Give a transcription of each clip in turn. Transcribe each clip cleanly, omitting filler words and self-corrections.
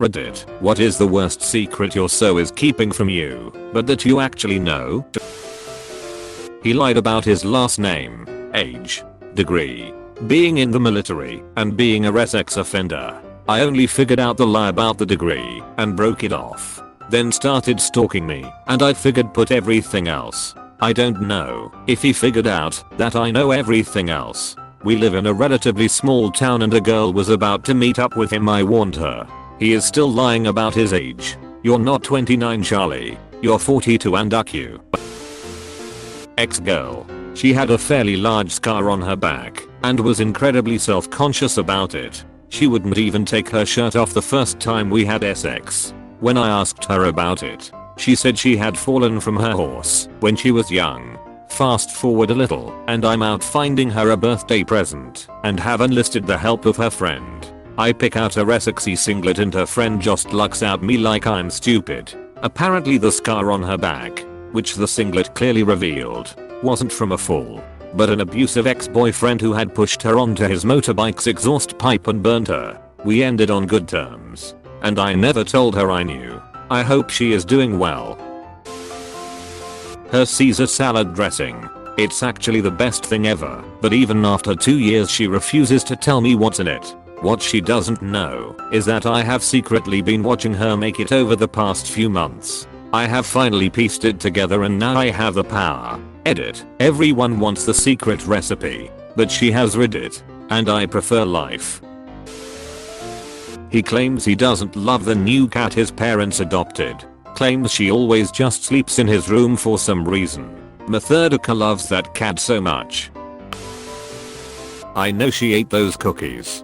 Reddit, what is the worst secret your so is keeping from you, but that you actually know? He lied about his last name, age, degree, being in the military, and being a sex offender. I only figured out the lie about the degree and broke it off. Then started stalking me, and I figured put everything else. I don't know if he figured out that I know everything else. We live in a relatively small town and a girl was about to meet up with him. I warned her. He is still lying about his age. You're not 29, Charlie. You're 42 and you. Ex-girl. She had a fairly large scar on her back and was incredibly self-conscious about it. She wouldn't even take her shirt off the first time we had sex. When I asked her about it, she said she had fallen from her horse when she was young. Fast forward a little and I'm out finding her a birthday present and have enlisted the help of her friend. I pick out a sexy singlet and her friend just looks at me like I'm stupid. Apparently the scar on her back, which the singlet clearly revealed, wasn't from a fall, but an abusive ex-boyfriend who had pushed her onto his motorbike's exhaust pipe and burned her. We ended on good terms, and I never told her I knew. I hope she is doing well. Her Caesar salad dressing. It's actually the best thing ever, but even after 2 years she refuses to tell me what's in it. What she doesn't know is that I have secretly been watching her make it over the past few months. I have finally pieced it together and now I have the power. Edit. Everyone wants the secret recipe, but she has Reddit, and I prefer life. He claims he doesn't love the new cat his parents adopted. Claims she always just sleeps in his room for some reason. Methodika loves that cat so much. I know she ate those cookies.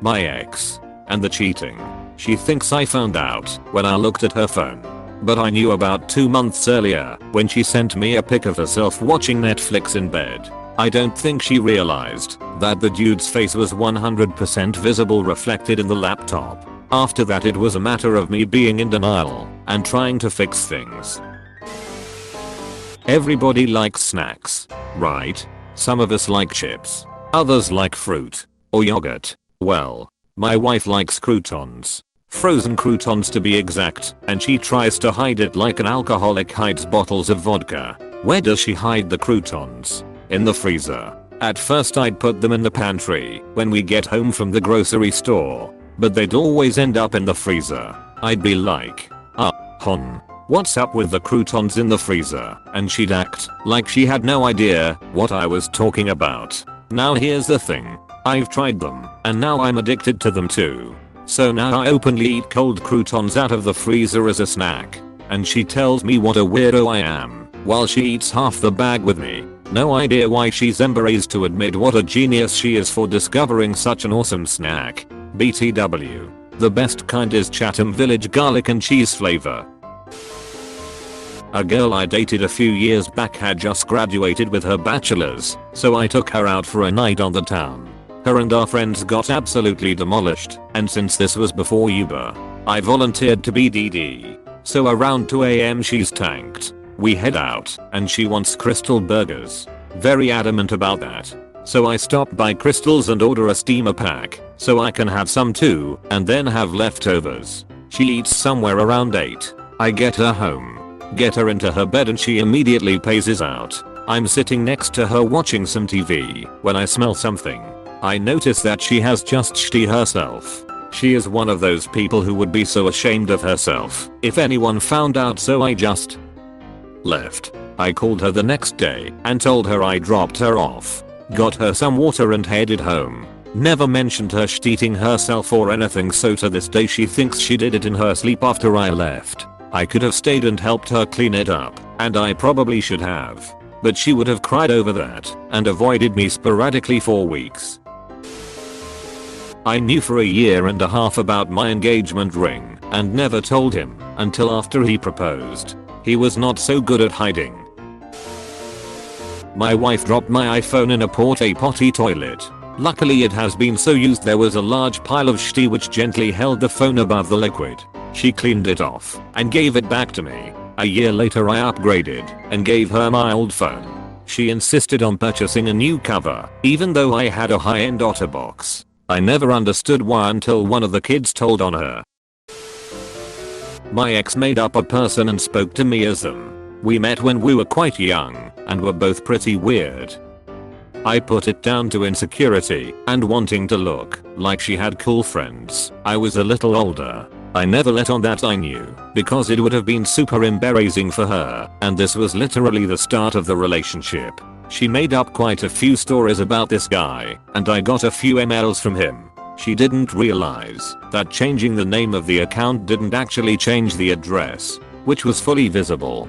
My ex. And the cheating. She thinks I found out when I looked at her phone. But I knew about 2 months earlier when she sent me a pic of herself watching Netflix in bed. I don't think she realized that the dude's face was 100% visible reflected in the laptop. After that it was a matter of me being in denial and trying to fix things. Everybody likes snacks, right? Some of us like chips. Others like fruit or yogurt. Well, my wife likes croutons. Frozen croutons to be exact, and she tries to hide it like an alcoholic hides bottles of vodka. Where does she hide the croutons? In the freezer. At first I'd put them in the pantry when we get home from the grocery store, but they'd always end up in the freezer. I'd be like, hon, what's up with the croutons in the freezer? And she'd act like she had no idea what I was talking about. Now here's the thing. I've tried them, and now I'm addicted to them too. So now I openly eat cold croutons out of the freezer as a snack. And she tells me what a weirdo I am, while she eats half the bag with me. No idea why she's embarrassed to admit what a genius she is for discovering such an awesome snack. BTW. The best kind is Chatham Village garlic and cheese flavor. A girl I dated a few years back had just graduated with her bachelor's, so I took her out for a night on the town. Her and our friends got absolutely demolished, and since this was before Uber, I volunteered to be DD. So around 2 AM she's tanked. We head out, and she wants Crystal burgers. Very adamant about that. So I stop by Crystal's and order a steamer pack, so I can have some too, and then have leftovers. She eats somewhere around 8. I get her home, get her into her bed and she immediately passes out. I'm sitting next to her watching some TV when I smell something. I notice that she has just shitted herself. She is one of those people who would be so ashamed of herself if anyone found out, so I just left. I called her the next day and told her I dropped her off, got her some water and headed home. Never mentioned her shitting herself or anything, so to this day she thinks she did it in her sleep after I left. I could have stayed and helped her clean it up, and I probably should have. But she would have cried over that and avoided me sporadically for weeks. I knew for a year and a half about my engagement ring and never told him until after he proposed. He was not so good at hiding. My wife dropped my iPhone in a porta-potty toilet. Luckily it has been so used there was a large pile of shitty which gently held the phone above the liquid. She cleaned it off and gave it back to me. A year later I upgraded and gave her my old phone. She insisted on purchasing a new cover even though I had a high-end OtterBox. I never understood why until one of the kids told on her. My ex made up a person and spoke to me as them. We met when we were quite young and were both pretty weird. I put it down to insecurity and wanting to look like she had cool friends. I was a little older. I never let on that I knew because it would have been super embarrassing for her, and this was literally the start of the relationship. She made up quite a few stories about this guy and I got a few emails from him. She didn't realize that changing the name of the account didn't actually change the address, which was fully visible.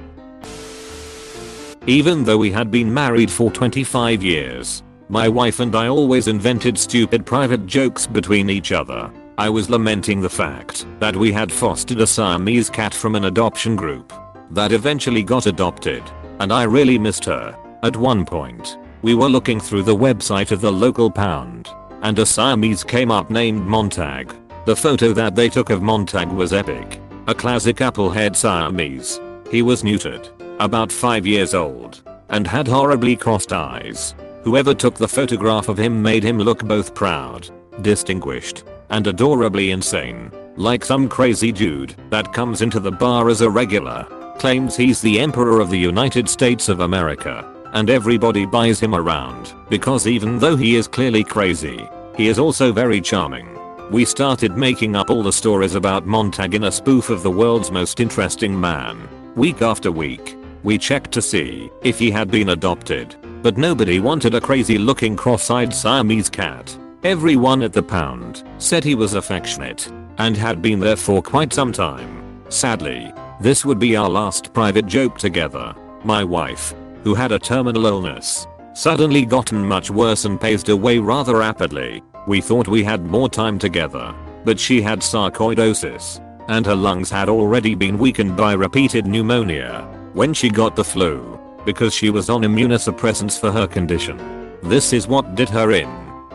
Even though we had been married for 25 years, my wife and I always invented stupid private jokes between each other. I was lamenting the fact that we had fostered a Siamese cat from an adoption group that eventually got adopted, and I really missed her. At one point, we were looking through the website of the local pound, and a Siamese came up named Montag. The photo that they took of Montag was epic. A classic apple-head Siamese. He was neutered, about 5 years old, and had horribly crossed eyes. Whoever took the photograph of him made him look both proud, distinguished, and adorably insane, like some crazy dude that comes into the bar as a regular, claims he's the Emperor of the United States of America, and everybody buys him around because even though he is clearly crazy, he is also very charming. We started making up all the stories about Montag in a spoof of the world's most interesting man. Week after week, we checked to see if he had been adopted, but nobody wanted a crazy looking cross-eyed Siamese cat. Everyone at the pound said he was affectionate and had been there for quite some time. Sadly, this would be our last private joke together. My wife, who had a terminal illness, suddenly gotten much worse and passed away rather rapidly. We thought we had more time together, but she had sarcoidosis, and her lungs had already been weakened by repeated pneumonia when she got the flu, because she was on immunosuppressants for her condition. This is what did her in.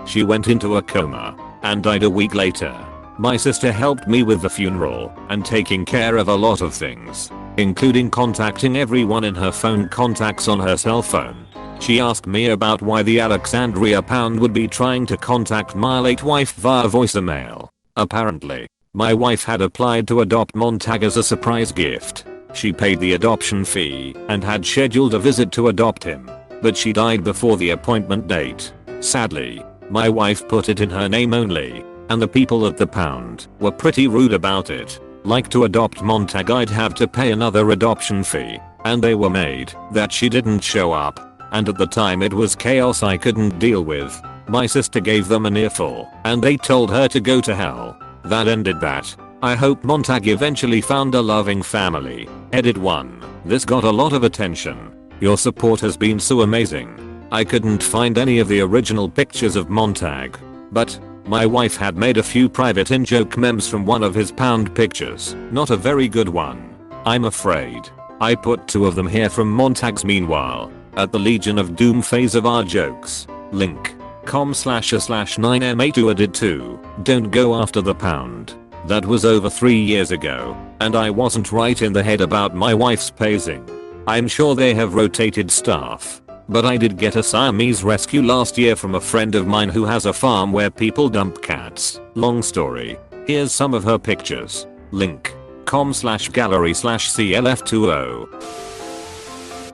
She went into a coma and died a week later. My sister helped me with the funeral and taking care of a lot of things, including contacting everyone in her phone contacts on her cell phone. She asked me about why the Alexandria Pound would be trying to contact my late wife via voicemail. Apparently, my wife had applied to adopt Montag as a surprise gift. She paid the adoption fee and had scheduled a visit to adopt him, but she died before the appointment date. Sadly, my wife put it in her name only, and the people at the pound were pretty rude about it. Like to adopt Montag I'd have to pay another adoption fee, and they were made that she didn't show up, and at the time it was chaos I couldn't deal with. My sister gave them an earful, and they told her to go to hell. That ended that. I hope Montag eventually found a loving family. Edit 1. This got a lot of attention. Your support has been so amazing. I couldn't find any of the original pictures of Montag, but my wife had made a few private in-joke memes from one of his pound pictures. Not a very good one, I'm afraid. I put 2 of them here from Montag's meanwhile, at the Legion of Doom phase of our jokes. Link com//9ma2 edit 2. Don't go after the pound. That was over 3 years ago, and I wasn't right in the head about my wife's pacing. I'm sure they have rotated staff, but I did get a Siamese rescue last year from a friend of mine who has a farm where people dump cats. Long story. Here's some of her pictures. Link com/gallery/clf20.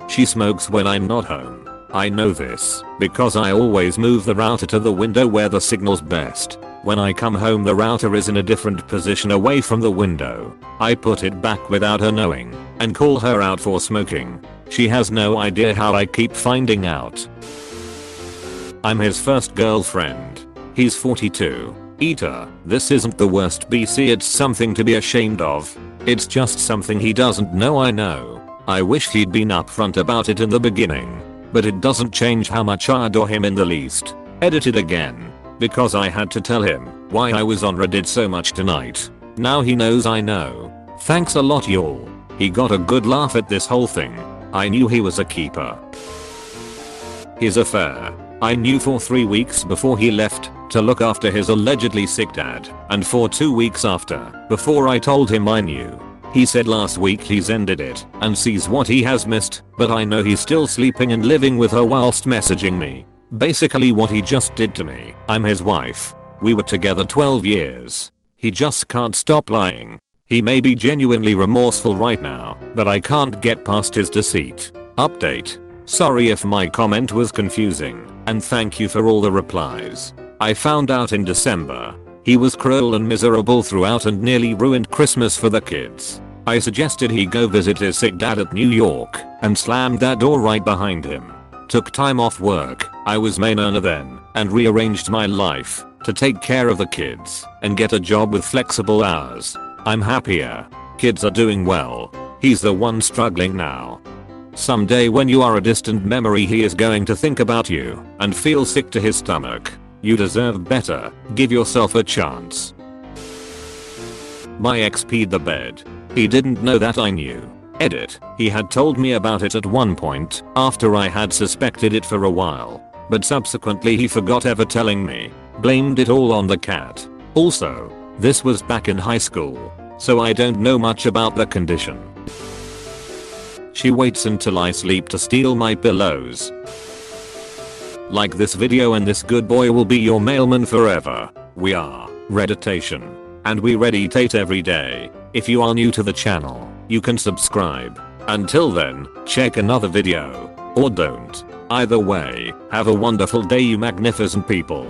She smokes when I'm not home. I know this because I always move the router to the window where the signal's best. When I come home the router is in a different position away from the window. I put it back without her knowing and call her out for smoking. She has no idea how I keep finding out. I'm his first girlfriend. He's 42. Eater. This isn't the worst BC, it's something to be ashamed of. It's just something he doesn't know I know. I wish he'd been upfront about it in the beginning, but it doesn't change how much I adore him in the least. Edited again, because I had to tell him why I was on Reddit so much tonight. Now he knows I know. Thanks a lot y'all. He got a good laugh at this whole thing. I knew he was a keeper. His affair. I knew for 3 weeks before he left to look after his allegedly sick dad, and for 2 weeks after, before I told him I knew. He said last week he's ended it and sees what he has missed, but I know he's still sleeping and living with her whilst messaging me. Basically what he just did to me. I'm his wife. We were together 12 years. He just can't stop lying. He may be genuinely remorseful right now, but I can't get past his deceit. Update. Sorry if my comment was confusing, and thank you for all the replies. I found out in December. He was cruel and miserable throughout and nearly ruined Christmas for the kids. I suggested he go visit his sick dad at New York, and slammed that door right behind him. Took time off work, I was main earner then, and rearranged my life to take care of the kids and get a job with flexible hours. I'm happier. Kids are doing well. He's the one struggling now. Someday when you are a distant memory he is going to think about you and feel sick to his stomach. You deserve better. Give yourself a chance. My ex peed the bed. He didn't know that I knew. Edit. He had told me about it at one point after I had suspected it for a while. But subsequently he forgot ever telling me. Blamed it all on the cat. Also, this was back in high school, so I don't know much about the condition. She waits until I sleep to steal my pillows. Like this video and this good boy will be your mailman forever. We are Redditation, and we Redditate every day. If you are new to the channel, you can subscribe. Until then, check another video, or don't. Either way, have a wonderful day you magnificent people.